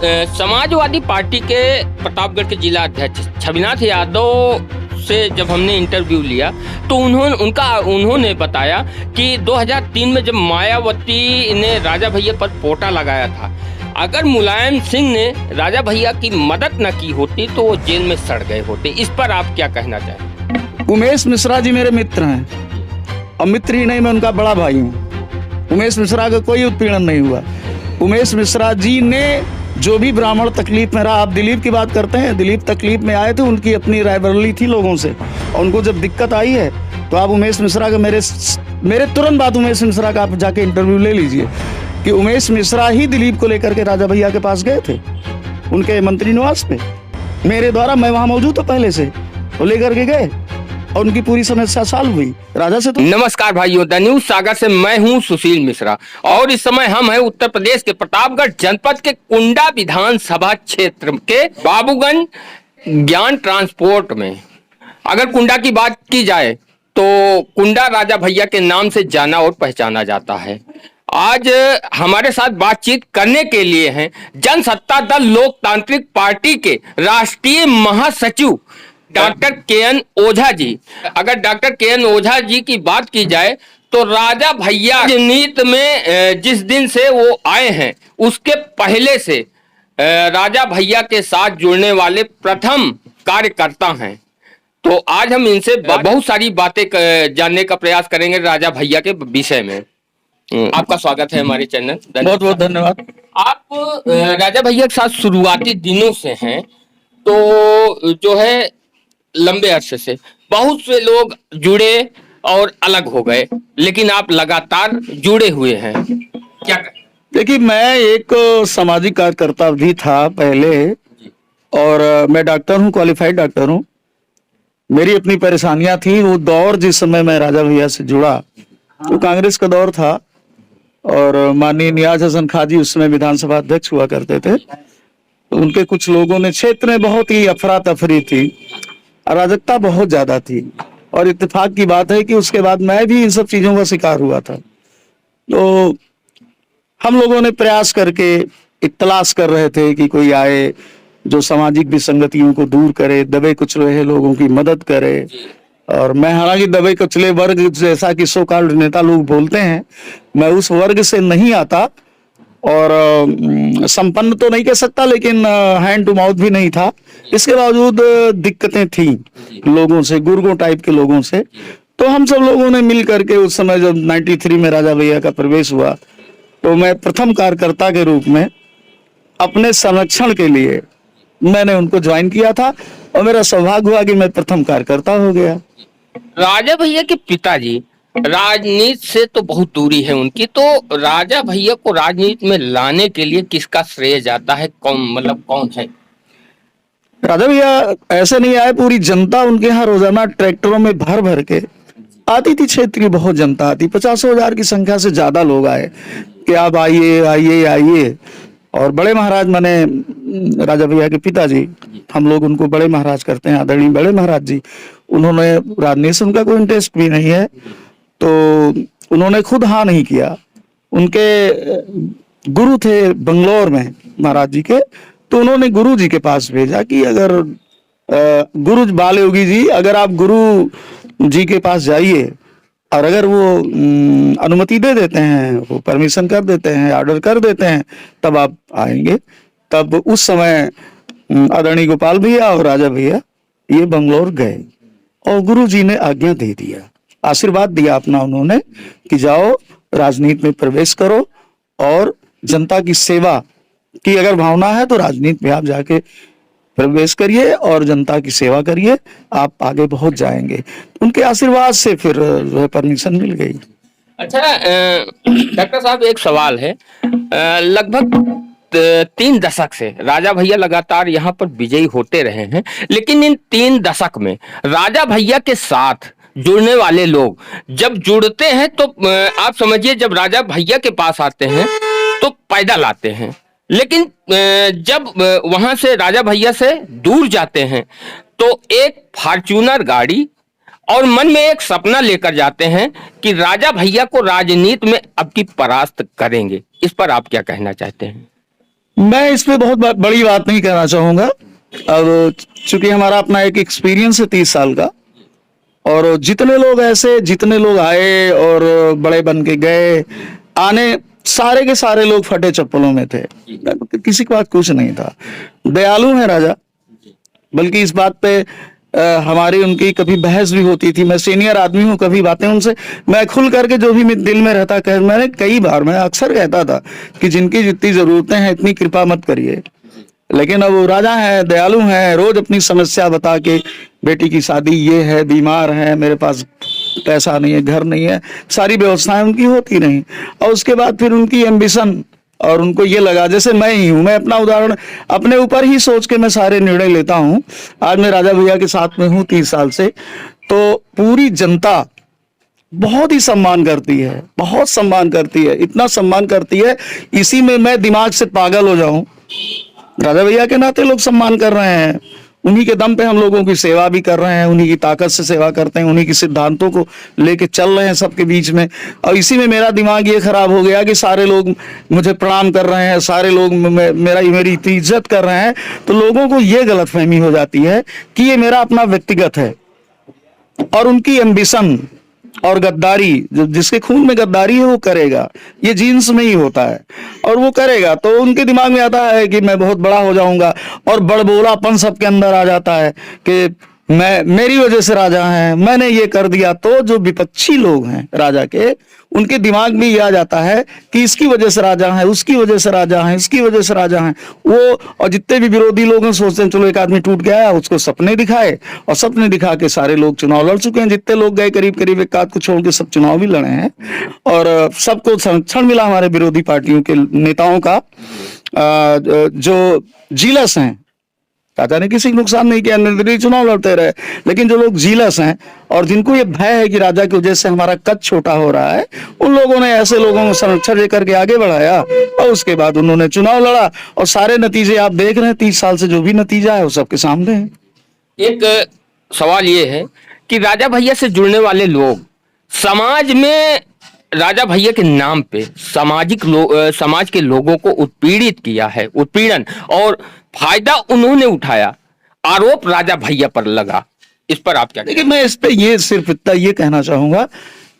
Samajwadi party के प्रतापगढ़ के जिला अध्यक्ष छविनाथ यादव से जब हमने इंटरव्यू लिया तो उन्होंने बताया कि 2003 में जब मायावती ने राजा भैया पर पोटा लगाया था, अगर मुलायम सिंह ने राजा भैया की मदद न की होती तो वो जेल में सड़ गए होते। इस पर आप क्या कहना चाहें? उमेश मिश्रा जी मेरे मित्र हैं और मित्र ही नहीं, मैं उनका बड़ा भाई हूँ। उमेश मिश्रा का कोई उत्पीड़न नहीं हुआ। उमेश मिश्रा जी ने जो भी ब्राह्मण तकलीफ में रहा, आप दिलीप की बात करते हैं, दिलीप तकलीफ में आए थे, उनकी अपनी रायबरेली थी लोगों से, और उनको जब दिक्कत आई है तो आप उमेश मिश्रा का मेरे तुरंत बाद उमेश मिश्रा का आप जाके इंटरव्यू ले लीजिए कि उमेश मिश्रा ही दिलीप को लेकर के राजा भैया के पास गए थे उनके मंत्री निवास पे, मेरे द्वारा, मैं वहां मौजूद था पहले से, वो लेकर के गए और उनकी पूरी समस्या सॉल्व हुई राजा से। तो नमस्कार भाइयों, द न्यूज सागर से मैं हूं सुशील मिश्रा और इस समय हम हैं उत्तर प्रदेश के प्रतापगढ़ जनपद के कुंडा विधानसभा क्षेत्र के बाबूगंज ज्ञान ट्रांसपोर्ट में। अगर कुंडा की बात की जाए तो कुंडा राजा भैया के नाम से जाना और पहचाना जाता है। आज हमारे साथ बातचीत करने के लिए हैं जनसत्ता दल लोकतांत्रिक पार्टी के राष्ट्रीय महासचिव डॉक्टर के.एन. ओझा जी। अगर डॉक्टर के.एन. ओझा जी की बात की जाए तो राजा भैया राजनीति में जिस दिन से वो आए हैं उसके पहले से राजा भैया के साथ जुड़ने वाले प्रथम कार्यकर्ता हैं। तो आज हम इनसे बहुत सारी बातें जानने का प्रयास करेंगे राजा भैया के विषय में। आपका स्वागत है हमारे चैनल। बहुत बहुत धन्यवाद। आप राजा भैया के साथ शुरुआती दिनों से हैं, तो जो है लंबे अरसे से बहुत से लोग जुड़े और अलग हो गए, लेकिन आप लगातार जुड़े हुए हैं, क्या करें? देखिए, मैं एक सामाजिक कार्यकर्ता भी था पहले, और मैं डॉक्टर हूँ, क्वालिफाइड डॉक्टर हूँ। मेरी अपनी परेशानियां थी। वो दौर जिस समय मैं राजा भैया से जुड़ा तो कांग्रेस का दौर था और माननीय नियाज हसन खाजी उस समय विधानसभा अध्यक्ष हुआ करते थे। तो उनके कुछ लोगों ने, क्षेत्र में बहुत ही अफरा तफरी थी, अराजकता बहुत ज्यादा थी, और इत्तेफाक की बात है कि उसके बाद मैं भी इन सब चीजों का शिकार हुआ था। तो हम लोगों ने प्रयास करके एक तलाश कर रहे थे कि कोई आए जो सामाजिक विसंगतियों को दूर करे, दबे कुचले लोगों की मदद करे। और मैं, हालांकि दबे कुचले वर्ग जैसा कि सो कॉल्ड नेता लोग बोलते हैं, मैं उस वर्ग से नहीं आता, और संपन्न तो नहीं कह सकता, लेकिन हैंड टू माउथ भी नहीं था। इसके बावजूद दिक्कतें थी लोगों से, गुर्गों टाइप के लोगों से। तो हम सब लोगों ने मिल करके उस समय जब 93 में राजा भैया का प्रवेश हुआ तो मैं प्रथम कार्यकर्ता के रूप में अपने संरक्षण के लिए मैंने उनको ज्वाइन किया था, और मेरा सौभाग्य हुआ कि मैं प्रथम कार्यकर्ता हो गया। राजा भैया के पिताजी राजनीति से तो बहुत दूरी है उनकी, तो राजा भैया को राजनीति में लाने के लिए किसका श्रेय जाता है? कौन है? राजा भैया ऐसे नहीं आए, पूरी जनता उनके यहाँ रोजाना ट्रैक्टरों में भर भर के आती थी। क्षेत्र की बहुत जनता आती, 50,000 की संख्या से ज्यादा लोग आए कि आप आइए आइए आइए। और बड़े महाराज, माने राजा भैया के पिताजी, हम लोग उनको बड़े महाराज करते हैं, आदरणीय बड़े महाराज जी, उन्होंने, राजनीति से उनका कोई इंटरेस्ट भी नहीं है, तो उन्होंने खुद हाँ नहीं किया। उनके गुरु थे बंगलौर में महाराज जी के, तो उन्होंने गुरु जी के पास भेजा कि अगर गुरु बाल योगी जी, अगर आप गुरु जी के पास जाइए और अगर वो अनुमति दे देते हैं, वो परमिशन कर देते हैं, ऑर्डर कर देते हैं, तब आप आएंगे। तब उस समय आदरणीय गोपाल भैया और राजा भैया ये बंगलौर गए और गुरु जी ने आज्ञा दे दिया, आशीर्वाद दिया अपना उन्होंने कि जाओ राजनीति में प्रवेश करो और जनता की सेवा की अगर भावना है तो राजनीति में आप जाके प्रवेश करिए और जनता की सेवा करिए, आप आगे बहुत जाएंगे। उनके आशीर्वाद से फिर जो है परमिशन मिल गई। अच्छा डॉक्टर साहब, एक सवाल है। लगभग 3 दशक से राजा भैया लगातार यहाँ पर विजयी होते रहे हैं, लेकिन इन 3 दशक में राजा भैया के साथ जुड़ने वाले लोग जब जुड़ते हैं तो आप समझिए, जब राजा भैया के पास आते हैं तो पैदल आते हैं, लेकिन जब वहां से राजा भैया से दूर जाते हैं तो एक फॉर्च्यूनर गाड़ी और मन में एक सपना लेकर जाते हैं कि राजा भैया को राजनीति में अब की परास्त करेंगे। इस पर आप क्या कहना चाहते हैं? मैं इस पे बहुत बड़ी बात नहीं कहना चाहूंगा। अब चूंकि हमारा अपना एक एक्सपीरियंस है 30 साल का, और जितने लोग ऐसे, जितने लोग आए और बड़े बन के गए, आने सारे के सारे लोग फटे चप्पलों में थे, किसी के पास कुछ नहीं था। दयालु है राजा, बल्कि इस बात पे हमारी उनकी कभी बहस भी होती थी। मैं सीनियर आदमी हूँ, कभी बातें उनसे मैं खुल करके जो भी दिल में रहता मैंने कई बार, मैं अक्सर कहता था कि जिनकी जितनी जरूरतें हैं इतनी कृपा मत करिए। लेकिन अब वो राजा है, दयालु हैं, रोज अपनी समस्या बता के, बेटी की शादी ये है, बीमार है, मेरे पास पैसा नहीं है, घर नहीं है, सारी व्यवस्थाएं उनकी होती रही। और उसके बाद फिर उनकी एम्बिशन, और उनको ये लगा, जैसे मैं ही हूं, मैं अपना उदाहरण अपने ऊपर ही सोच के मैं सारे निर्णय लेता हूं। आज मैं राजा भैया के साथ में हूं 30 साल से, तो पूरी जनता बहुत ही सम्मान करती है, बहुत सम्मान करती है, इतना सम्मान करती है, इसी में मैं दिमाग से पागल हो जाऊं। राजा भैया के नाते लोग सम्मान कर रहे हैं, उन्हीं के दम पे हम लोगों की सेवा भी कर रहे हैं, उन्हीं की ताकत से सेवा करते हैं, उन्हीं के सिद्धांतों को लेके चल रहे हैं सबके बीच में। और इसी में मेरा दिमाग ये खराब हो गया कि सारे लोग मुझे प्रणाम कर रहे हैं, सारे लोग मेरी इतनी इज्जत कर रहे हैं, तो लोगों को ये गलतफहमी हो जाती है कि ये मेरा अपना व्यक्तिगत है। और उनकी एम्बिशन और गद्दारी, जिसके खून में गद्दारी है वो करेगा, ये जीन्स में ही होता है, और वो करेगा। तो उनके दिमाग में आता है कि मैं बहुत बड़ा हो जाऊंगा, और बड़बोलापन सबके अंदर आ जाता है कि मेरी वजह से राजा हैं, मैंने ये कर दिया। तो जो विपक्षी लोग हैं राजा के, उनके दिमाग में ये आ जाता है कि इसकी वजह से राजा है, उसकी वजह से राजा है, इसकी वजह से राजा हैं वो। और जितने भी विरोधी लोग हैं सोचते हैं चलो एक आदमी टूट गया, उसको सपने दिखाए, और सपने दिखा के सारे लोग चुनाव लड़ चुके हैं। जितने लोग गए करीब करीब एक आध को छोड़ के सब चुनाव भी लड़े हैं, और सबको संरक्षण मिला हमारे विरोधी पार्टियों के नेताओं का, जो जीलस हैं। राजा ने किसी को नुकसान नहीं किया, निर्दलीय चुनाव लड़ते रहे। लेकिन जो लोग जीलस हैं और जिनको ये भय है कि राजा की वजह से हमारा कद छोटा हो रहा है, उन लोगों ने ऐसे लोगों को संरक्षण देकर के आगे बढ़ाया, और उसके बाद उन्होंने चुनाव लड़ा, और सारे नतीजे आप देख रहे हैं। 30 साल से जो भी नतीजा है वो सबके सामने है। एक सवाल ये है कि राजा भैया से जुड़ने वाले लोग समाज में राजा भैया के नाम पे समाज के लोगों को उत्पीड़ित किया है, उत्पीड़न और फायदा उन्होंने उठाया, आरोप राजा भैया पर लगा। इस पर आप क्या कहेंगे? देखिए, मैं इस पे ये सिर्फ इतना ये कहना चाहूंगा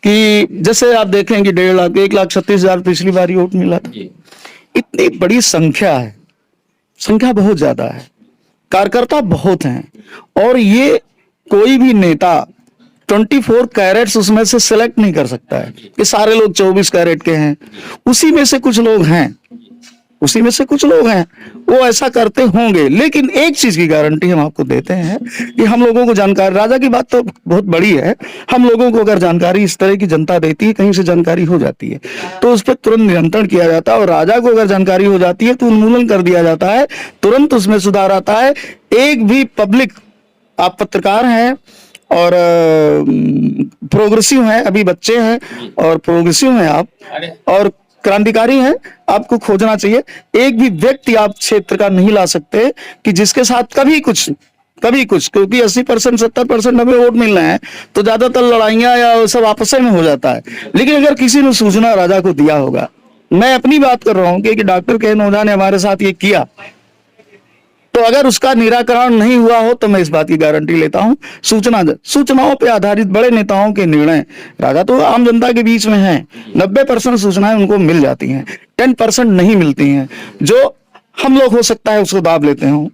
कि जैसे आप देखेंगे 1.5 लाख 1,36,000 पिछली बार वोट मिला था। इतनी बड़ी संख्या है, संख्या बहुत ज्यादा है, कार्यकर्ता बहुत हैं, और ये कोई भी नेता 24 कैरेट्स उसमें से सिलेक्ट नहीं कर सकता है कि सारे लोग 24 कैरेट के हैं। उसी में से कुछ लोग हैं, उसी में से कुछ लोग हैं वो ऐसा करते होंगे। लेकिन एक चीज की गारंटी हम आपको देते हैं कि हम लोगों को जानकारी, राजा की बात तो बहुत बड़ी है, हम लोगों को अगर जानकारी इस तरह की जनता देती है, कहीं से जानकारी हो जाती है तो उस पर तुरंत नियंत्रण किया जाता है, और राजा को अगर जानकारी हो जाती है तो उन्मूलन कर दिया जाता है, तुरंत उसमें सुधार आता है। एक भी पब्लिक, आप पत्रकार हैं और प्रोग्रेसिव हैं, अभी बच्चे हैं और प्रोग्रेसिव हैं आप, और क्रांतिकारी हैं, आपको खोजना चाहिए। एक भी व्यक्ति आप क्षेत्र का नहीं ला सकते कि जिसके साथ कभी कुछ, क्योंकि 80% 70% हमें वोट मिल रहे हैं, तो ज्यादातर लड़ाइयां या सब आपस में हो जाता है। लेकिन अगर किसी ने सूचना राजा को दिया होगा, मैं अपनी बात कर रहा हूं कि डॉक्टर के ओझा ने हमारे साथ ये किया, तो अगर उसका निराकरण नहीं हुआ हो तो मैं इस बात की गारंटी लेता हूं, सूचनाओं पे आधारित बड़े नेताओं के निर्णय, राजा तो आम जनता के बीच में है, 90% सूचनाएं उनको मिल जाती हैं, 10% नहीं मिलती हैं, जो हम लोग हो सकता है उसको दाब लेते हो।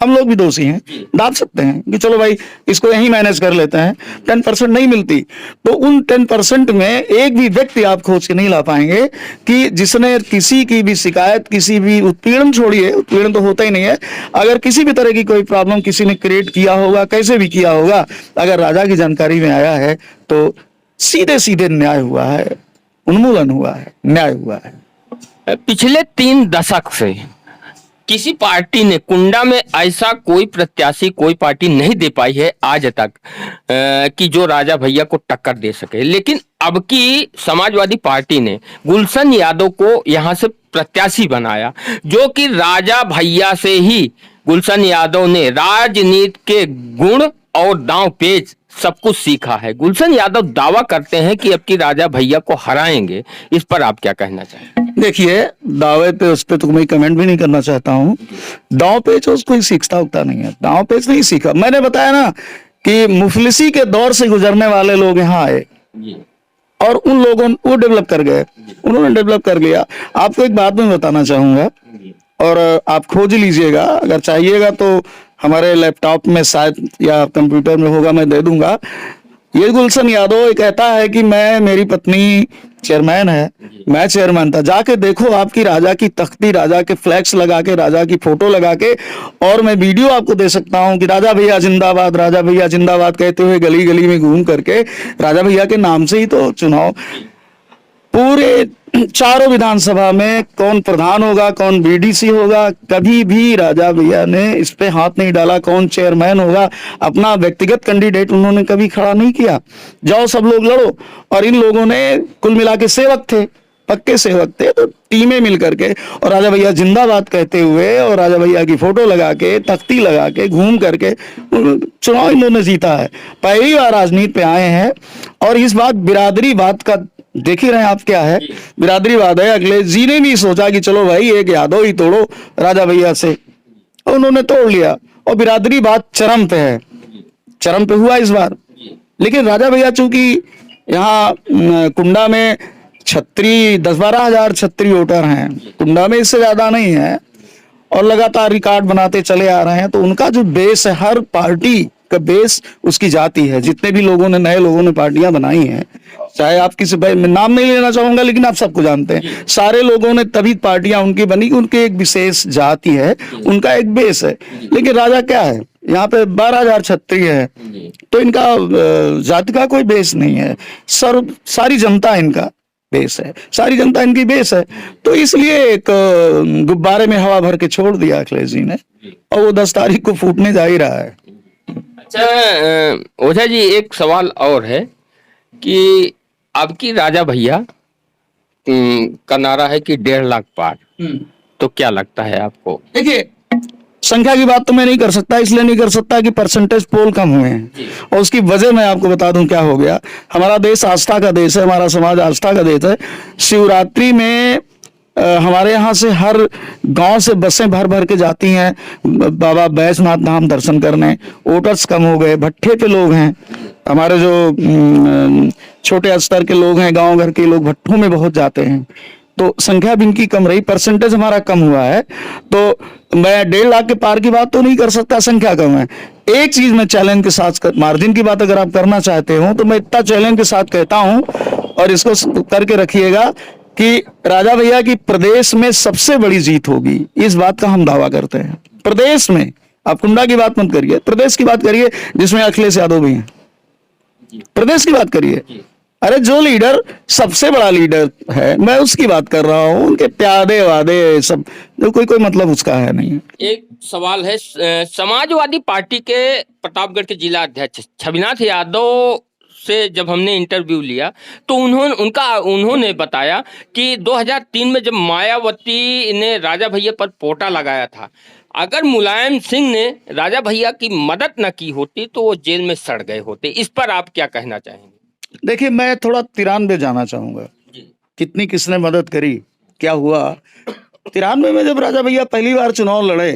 हम लोग भी दोषी हैं, दाब सकते हैं कि चलो भाई इसको यहीं मैनेज कर लेते हैं। 10% नहीं मिलती, तो उन 10% में एक भी व्यक्ति आप खोज के नहीं ला पाएंगे कि जिसने किसी की भी शिकायत, किसी भी उत्पीड़न, छोड़िए उत्पीड़न तो होता ही नहीं है, अगर किसी भी तरह की कोई प्रॉब्लम किसी ने क्रिएट किया होगा, कैसे भी किया होगा, अगर राजा की जानकारी में आया है तो सीधे सीधे न्याय हुआ है, उन्मूलन हुआ है, न्याय हुआ है। पिछले 3 दशक से किसी पार्टी ने कुंडा में ऐसा कोई प्रत्याशी, कोई पार्टी नहीं दे पाई है आज तक कि जो राजा भैया को टक्कर दे सके। लेकिन अब की समाजवादी पार्टी ने गुलशन यादव को यहां से प्रत्याशी बनाया, जो कि राजा भैया से ही गुलशन यादव ने राजनीति के गुण और दांव पेच सब कुछ सीखा है। गुलशन यादव दावा करते हैं कि अब की राजा भैया को हराएंगे। इस पर आप क्या कहना चाहेंगे? देखिए, दावे पे उस पे तो मैं कमेंट भी नहीं करना चाहता हूँ। दांव पेच उसको ही सीखता उगता नहीं है, दांव पेच नहीं सीखा। मैंने बताया ना कि मुफलिसी के दौर से गुजरने वाले लोग यहाँ आए और उन लोगों वो डेवलप कर गए, उन्होंने डेवलप कर लिया। आपको एक बात मैं बताना चाहूंगा और आप खोज लीजिएगा, अगर चाहिएगा तो हमारे लैपटॉप में शायद या कंप्यूटर में होगा, मैं दे दूंगा। ये गुलशन यादव ये कहता है कि मेरी पत्नी चेयरमैन है, मैं चेयरमैन था। जाके देखो, आपकी राजा की तख्ती, राजा के फ्लैक्स लगा के, राजा की फोटो लगा के, और मैं वीडियो आपको दे सकता हूं कि राजा भैया जिंदाबाद, राजा भैया जिंदाबाद कहते हुए गली गली में घूम करके, राजा भैया के नाम से ही तो चुनाव, पूरे चारों विधानसभा में कौन प्रधान होगा, कौन बीडीसी होगा, कभी भी राजा भैया ने इस पे हाथ नहीं डाला। कौन चेयरमैन होगा, अपना व्यक्तिगत कैंडिडेट उन्होंने कभी खड़ा नहीं किया। जाओ सब लोग लड़ो। और इन लोगों ने कुल मिला के सेवक थे, पक्के सेवक थे, तो टीमें मिल करके और राजा भैया जिंदाबाद कहते हुए और राजा भैया की फोटो लगा के, तख्ती लगा के, घूम करके चुनाव इन्होंने जीता है। पहली बार राजनीति पे आए हैं। और इस बात बिरादरीवाद का देख ही रहे हैं आप क्या है, बिरादरीवाद है। अखिलेश जी ने भी सोचा कि चलो भाई एक यादव ही तोड़ो राजा भैया से, और उन्होंने तोड़ लिया। और बिरादरीवाद चरम पे है, चरम पे हुआ इस बार। लेकिन राजा भैया चूंकि यहाँ कुंडा में छत्री 10-12 हजार छत्री वोटर हैं, कुंडा में इससे ज्यादा नहीं है, और लगातार रिकॉर्ड बनाते चले आ रहे हैं, तो उनका जो बेस है, हर पार्टी का बेस उसकी जाति है। जितने भी लोगों ने, नए लोगों ने पार्टियां बनाई हैं, चाहे आप किसी, मैं नाम नहीं लेना चाहूंगा लेकिन आप सबको जानते हैं, सारे लोगों ने तभी पार्टियां उनकी बनी कि उनकी एक विशेष जाति है, उनका एक बेस है। लेकिन राजा क्या है, यहाँ पे 12,000 क्षत्रिय है, तो इनका जाति का कोई बेस नहीं है। सारी जनता इनका बेस है, सारी जनता इनकी बेस है। तो इसलिए एक गुब्बारे में हवा भर के छोड़ दिया अखिलेश जी ने, और वो 10 तारीख को फूटने जा ही रहा है। अच्छा ओझा जी, एक सवाल और है कि आपकी राजा भैया का नारा है कि 1.5 लाख पार, तो क्या लगता है आपको? देखिए, संख्या की बात तो मैं नहीं कर सकता, इसलिए नहीं कर सकता कि परसेंटेज पोल कम हुए हैं, और उसकी वजह मैं आपको बता दूं क्या हो गया। हमारा देश आस्था का देश है, हमारा समाज आस्था का देश है। शिवरात्रि में हमारे यहाँ से हर गांव से बसें भर भर के जाती हैं बाबा बैजनाथ धाम दर्शन करने। वोटर्स कम हो गए, भट्ठे पे लोग हैं, हमारे जो छोटे स्तर के लोग हैं, गांव घर के लोग भट्ठों में बहुत जाते हैं, तो संख्या भी इनकी कम रही, परसेंटेज हमारा कम हुआ है। तो मैं 1.5 लाख के पार की बात तो नहीं कर सकता, संख्या कम है। एक चीज मैं चैलेंज के साथ, मार्जिन की बात अगर आप करना चाहते हो तो मैं इतना चैलेंज के साथ कहता हूं, और इसको करके रखिएगा कि राजा भैया की प्रदेश में सबसे बड़ी जीत होगी। इस बात का हम दावा करते हैं। प्रदेश में, आप कुंडा की बात मत करिए, प्रदेश की बात करिए जिसमें अखिलेश यादव भी हैं, प्रदेश की बात करिए। अरे जो लीडर सबसे बड़ा लीडर है, मैं उसकी बात कर रहा हूं। उनके प्यादे वादे सब जो कोई मतलब उसका है नहीं। एक सवाल है, समाजवादी पार्टी के प्रतापगढ़ के जिला अध्यक्ष छविनाथ यादव से जब हमने इंटरव्यू लिया तो उन्होंने बताया कि 2003 में जब मायावती ने राजा भैया पर पोटा लगाया था, अगर मुलायम सिंह ने राजा भैया की मदद न की होती तो वो जेल में सड़ गए होते। इस पर आप क्या कहना चाहेंगे? देखिए, मैं थोड़ा 93 जाना चाहूंगा, कितनी किसने मदद करी, क्या हुआ। 93 में जब राजा भैया पहली बार चुनाव लड़े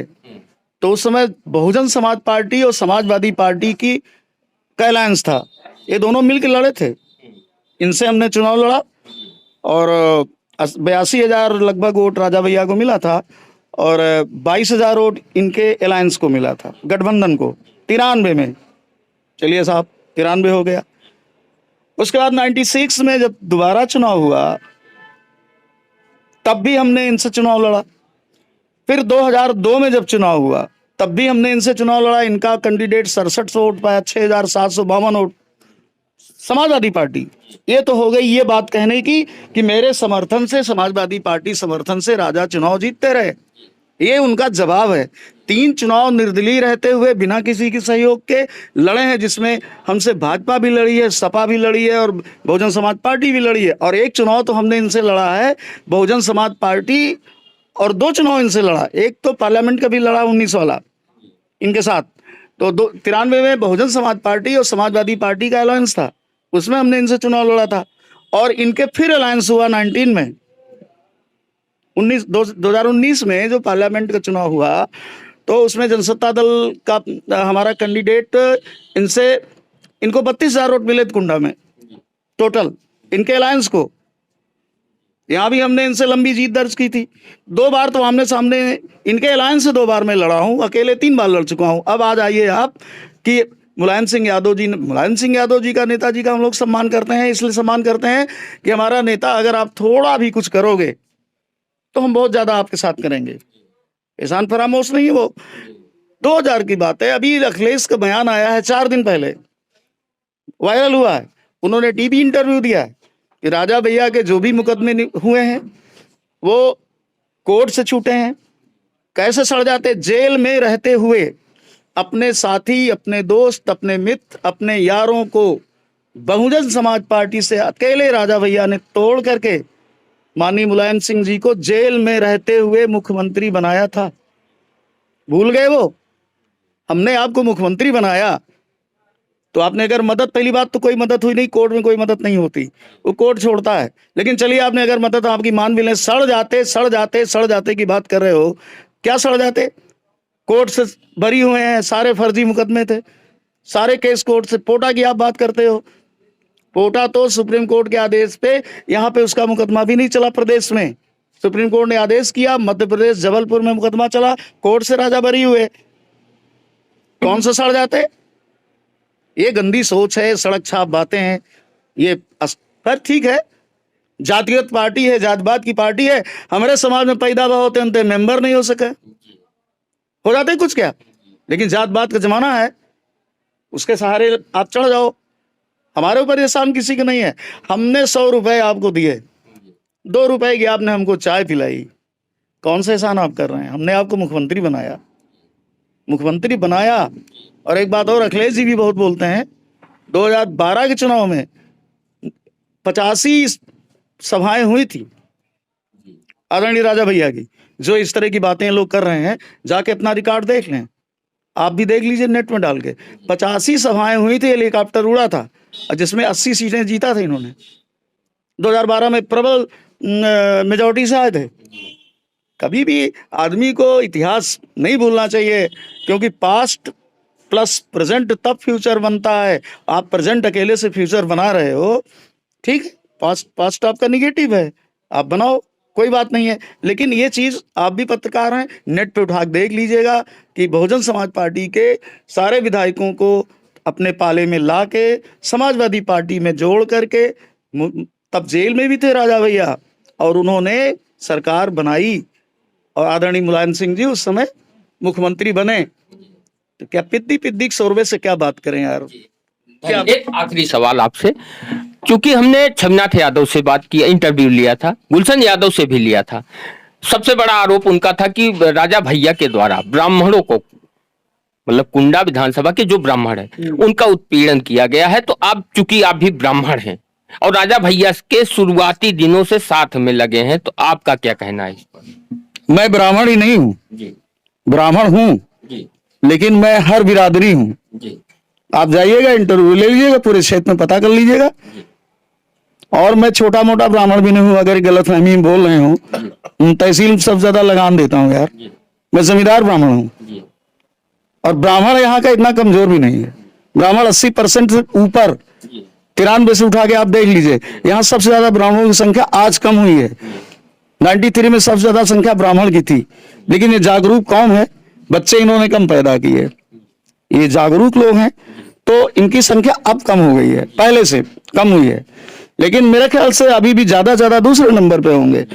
तो उस समय बहुजन समाज पार्टी और समाजवादी पार्टी की अलायंस था, ये दोनों मिलकर लड़े थे। इनसे हमने चुनाव लड़ा और 82,000 लगभग वोट राजा भैया को मिला था, और 22,000 वोट इनके अलायंस को मिला था, गठबंधन को, 93 में। चलिए साहब, 93 हो गया। उसके बाद 96 में जब दोबारा चुनाव हुआ तब भी हमने इनसे चुनाव लड़ा। फिर 2002 में जब चुनाव हुआ तब भी हमने इनसे चुनाव लड़ा। इनका कैंडिडेट 6700 वोट पाया, 6,752 वोट समाजवादी पार्टी। ये तो हो गई ये बात कहने की कि मेरे समर्थन से, समाजवादी पार्टी समर्थन से राजा चुनाव जीतते रहे। ये उनका जवाब है। 3 चुनाव निर्दलीय रहते हुए बिना किसी के सहयोग के लड़े हैं, जिसमें हमसे भाजपा भी लड़ी है, सपा भी लड़ी है और बहुजन समाज पार्टी भी लड़ी है। और एक चुनाव तो हमने इनसे लड़ा है बहुजन समाज पार्टी, और 2 चुनाव इनसे लड़ा। एक तो पार्लियामेंट का भी लड़ा 19 वाला इनके साथ। तो 93 में बहुजन समाज पार्टी और समाजवादी पार्टी का अलायंस था, उसमें हमने इनसे चुनाव लड़ा था। और इनके फिर अलायंस हुआ 19 में, 2019 में जो पार्लियामेंट का चुनाव हुआ, तो उसमें जनसत्ता दल का हमारा कैंडिडेट, इनको 32,000 वोट मिले थे कुंडा में टोटल, इनके अलायंस को। यहाँ भी हमने इनसे लंबी जीत दर्ज की थी। 2 बार तो आमने सामने, इनके अलायंस से 2 बार मैं लड़ा हूँ, अकेले 3 बार लड़ चुका हूँ। अब आज आइए आप कि मुलायम सिंह यादव जी का, नेताजी का हम लोग सम्मान करते हैं। इसलिए सम्मान करते हैं कि हमारा नेता, अगर आप थोड़ा भी कुछ करोगे तो हम बहुत ज्यादा आपके साथ करेंगे। एहसान फरामोश नहीं है वो। 2000 की बात है, अभी अखिलेश का बयान आया है 4 दिन पहले, वायरल हुआ है। उन्होंने टीवी इंटरव्यू दिया है कि राजा भैया के जो भी मुकदमे हुए हैं वो कोर्ट से छूटे हैं। कैसे सड़ जाते, जेल में रहते हुए अपने साथी, अपने दोस्त, अपने मित्र, अपने यारों को बहुजन समाज पार्टी से अकेले राजा भैया ने तोड़ करके माननीय मुलायम सिंह जी को जेल में रहते हुए मुख्यमंत्री बनाया था। भूल गए वो? हमने आपको मुख्यमंत्री बनाया तो आपने अगर मदद, पहली बात तो कोई मदद हुई नहीं, कोर्ट में कोई मदद नहीं होती, वो कोर्ट छोड़ता है। लेकिन चलिए आपने अगर मदद आपकी मान भी लें, सड़ जाते की बात कर रहे हो, क्या सड़ जाते? कोर्ट से बरी हुए हैं, सारे फर्जी मुकदमे थे, सारे केस कोर्ट से। पोटा की आप बात करते हो, पोटा तो सुप्रीम कोर्ट के आदेश पे, यहाँ पे उसका मुकदमा भी नहीं चला प्रदेश में। सुप्रीम कोर्ट ने आदेश किया, मध्य प्रदेश जबलपुर में मुकदमा चला, कोर्ट से राजा बरी हुए। कौन सा सड़ जाते? ये गंदी सोच है, सड़क छाप बातें हैं ये। पर ठीक है, जातिगत पार्टी है, जातवाद की पार्टी है। हमारे समाज में पैदा होते हैं, मेंबर नहीं हो सके, हो जाते कुछ क्या। लेकिन जातवाद का जमाना है, उसके सहारे आप चढ़ जाओ। हमारे ऊपर एहसान किसी का नहीं है। हमने 100 रुपए आपको दिए, 2 रुपए की आपने हमको चाय पिलाई, कौन सा एहसान आप कर रहे हैं? हमने आपको मुख्यमंत्री बनाया। और एक बात और, अखिलेश जी भी बहुत बोलते हैं, 2012 के चुनाव में 85 सभाएं हुई थी आदरणीय राजा भैया की। जो इस तरह की बातें लोग कर रहे हैं, जाके अपना रिकॉर्ड देख लें, आप भी देख लीजिए नेट में डाल के। 85 सभाएं हुई थी, हेलीकॉप्टर उड़ा था, जिसमें 80 सीटें जीता था इन्होंने। 2012 में प्रबल मेजॉरिटी से आए थे। कभी भी आदमी को इतिहास नहीं भूलना चाहिए, क्योंकि पास्ट प्लस प्रेजेंट तब फ्यूचर बनता है। आप प्रेजेंट अकेले से फ्यूचर बना रहे हो, ठीक है, पास्ट आपका निगेटिव है, आप बनाओ, कोई बात नहीं है। लेकिन ये चीज, आप भी पत्रकार हैं, नेट पे उठा के देख लीजिएगा कि बहुजन समाज पार्टी के सारे विधायकों को अपने पाले में ला के समाजवादी पार्टी में जोड़ करके, तब जेल में भी थे राजा भैया, और उन्होंने सरकार बनाई, और आदरणीय मुलायम सिंह जी उस समय मुख्यमंत्री बने। तो क्या पिद्दी शोरबे से क्या बात करें यार। क्या एक आखिरी सवाल आपसे, क्योंकि हमने छविनाथ यादव से बात की, इंटरव्यू लिया था, गुलशन यादव से भी लिया था। सबसे बड़ा आरोप उनका था कि राजा भैया के द्वारा ब्राह्मणों को, मतलब कुंडा विधानसभा के जो ब्राह्मण है, उनका उत्पीड़न किया गया है। तो आप, चूंकि आप भी ब्राह्मण हैं और राजा भैया के शुरुआती दिनों से साथ में लगे हैं, तो आपका क्या कहना है इस पर? मैं ब्राह्मण ही नहीं हूँ, ब्राह्मण हूँ, लेकिन मैं हर बिरादरी हूँ। आप जाइएगा, इंटरव्यू ले लीजिएगा, पूरे क्षेत्र में पता कर लीजिएगा। और मैं छोटा मोटा ब्राह्मण भी नहीं हूँ। अगर गलतफहमी में बोल रहे हो, तहसील सबसे ज्यादा लगान देता हूँ यार, मैं जमींदार ब्राह्मण हूँ। और ब्राह्मण यहाँ का इतना कमजोर भी नहीं है। ब्राह्मण 80% से ऊपर, 93 से उठा के आप देख लीजिए, यहाँ सबसे ज्यादा ब्राह्मणों की संख्या आज कम हुई है। 93 में सबसे ज्यादा संख्या ब्राह्मण की थी। लेकिन ये जागरूक कौम है, बच्चे इन्होंने कम पैदा किए, ये जागरूक लोग हैं, तो इनकी संख्या अब कम हो गई है, पहले से कम हुई है। लेकिन मेरे ख्याल से अभी भी ज्यादा दूसरे नंबर पे होंगे।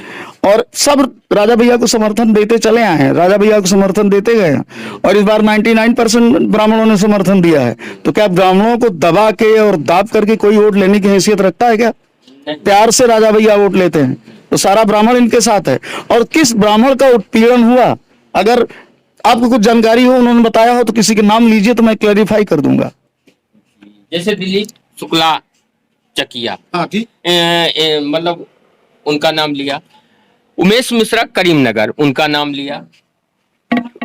और सब राजा भैया को समर्थन देते चले आए हैं, राजा भैया को समर्थन देते गए हैं, और इस बार 99% ब्राह्मणों ने समर्थन दिया है। तो क्या ब्राह्मणों को दबा के और दाब करके कोई वोट लेने की हैसियत रखता है क्या? प्यार से राजा भैया वोट लेते हैं, तो सारा ब्राह्मण इनके साथ है। और किस ब्राह्मण का उत्पीड़न हुआ, अगर आपको कुछ जानकारी हो, उन्होंने बताया हो, तो किसी के नाम लीजिए, तो मैं क्लैरिफाई कर दूंगा। जैसे दिलीप शुक्ला चकिया, मतलब उनका नाम लिया। उमेश मिश्रा करीमनगर, उनका नाम लिया।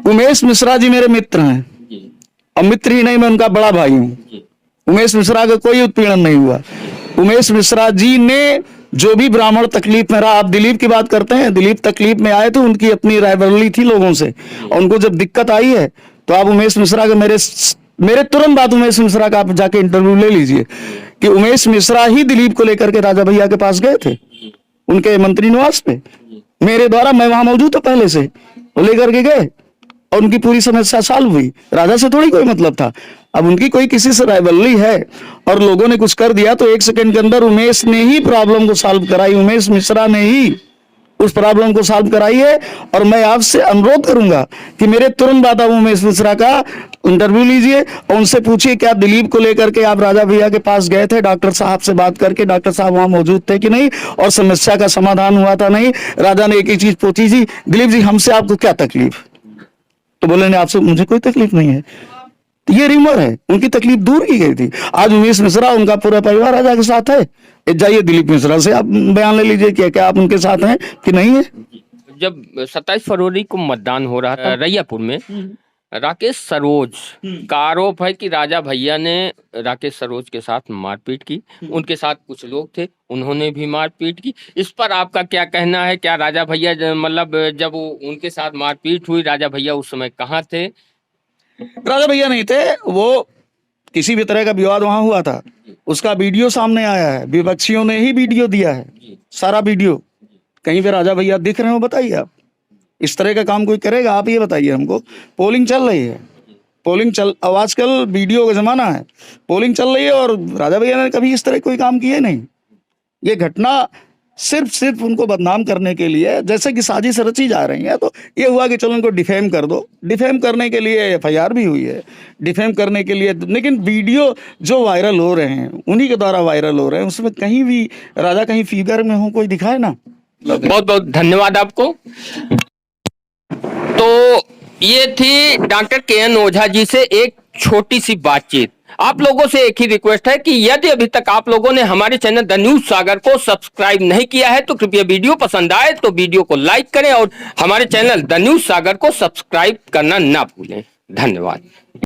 उमेश मिश्रा जी मेरे मित्र हैं, और मित्र ही नहीं, मैं उनका बड़ा भाई हूँ। उमेश मिश्रा का कोई उत्पीड़न नहीं हुआ। उमेश मिश्रा जी ने जो भी ब्राह्मण तकलीफ में रहा, आप दिलीप की बात करते हैं, दिलीप तकलीफ में आए थे, उनकी अपनी रायबरेली थी लोगों से, और उनको जब दिक्कत आई है तो आप उमेश मिश्रा के मेरे तुरंत बाद उमेश मिश्रा का आप जाके इंटरव्यू ले लीजिए कि उमेश मिश्रा ही दिलीप को लेकर के राजा भैया के पास गए थे उनके मंत्री निवास पे, मेरे द्वारा, मैं वहां मौजूद था पहले से, वो लेकर के गए और उनकी पूरी समस्या सॉल्व हुई। राजा से थोड़ी कोई मतलब था। अब उनकी कोई किसी से राइवलरी है और लोगों ने कुछ कर दिया तो 1 सेकंड के अंदर उमेश ने ही प्रॉब्लम को सॉल्व कराई, उमेश मिश्रा ने ही उस प्रॉब्लम को सॉल्व कराई है। और मैं आपसे अनुरोध करूंगा कि मेरे तुरंत बाद आप उमेश मिश्रा का इंटरव्यू लीजिए और उनसे पूछिए कि आप दिलीप को लेकर के आप राजा भैया के पास गए थे, डॉक्टर साहब से बात करके, डॉक्टर साहब वहां मौजूद थे कि नहीं, और समस्या का समाधान हुआ था नहीं। राजा ने एक ही चीज पूछी, जी दिलीप जी हमसे आपको क्या तकलीफ, तो बोले नहीं आपसे मुझे कोई तकलीफ नहीं है। ये रिमर है, उनकी तकलीफ दूर की गई थी। आज उमेश मिश्रा उनका पूरा परिवार राजा के साथ है। जाइए दिलीप मिश्रा से आप बयान ले लीजिए कि क्या आप उनके साथ हैं कि नहीं है। जब 27 फरवरी को मतदान हो रहा था रैयापुर में, राकेश सरोज का आरोप है कि राजा भैया ने राकेश सरोज के साथ मारपीट की, उनके साथ कुछ लोग थे उन्होंने भी मारपीट की। इस पर आपका क्या कहना है? क्या राजा भैया मतलब जब उनके साथ मारपीट हुई, राजा भैया उस समय कहाँ थे? राजा भैया नहीं थे, वो किसी भी तरह का विवाद वहां हुआ था, उसका वीडियो सामने आया है, विपक्षियों ने ही वीडियो दिया है, सारा वीडियो। कहीं पे राजा भैया दिख रहे हो बताइए आप। इस तरह का काम कोई करेगा? आप ये बताइए हमको। पोलिंग चल रही है, अब आजकल वीडियो का जमाना है, पोलिंग चल रही है और राजा भैया ने कभी इस तरह कोई काम किए नहीं। ये घटना सिर्फ उनको बदनाम करने के लिए, जैसे कि साजिश रची जा रही है, तो ये हुआ कि चलो उनको डिफेम कर दो। डिफेम करने के लिए एफआईआर भी हुई है, डिफेम करने के लिए, लेकिन वीडियो जो वायरल हो रहे हैं उन्हीं के द्वारा वायरल हो रहे हैं, उसमें कहीं भी राजा कहीं फिगर में हो कोई दिखाए ना। बहुत बहुत धन्यवाद आपको। तो ये थी डॉक्टर के.एन. ओझा जी से एक छोटी सी बातचीत। आप लोगों से एक ही रिक्वेस्ट है कि यदि अभी तक आप लोगों ने हमारे चैनल द न्यूज सागर को सब्सक्राइब नहीं किया है तो कृपया वीडियो पसंद आए तो वीडियो को लाइक करें और हमारे चैनल द न्यूज सागर को सब्सक्राइब करना ना भूलें। धन्यवाद।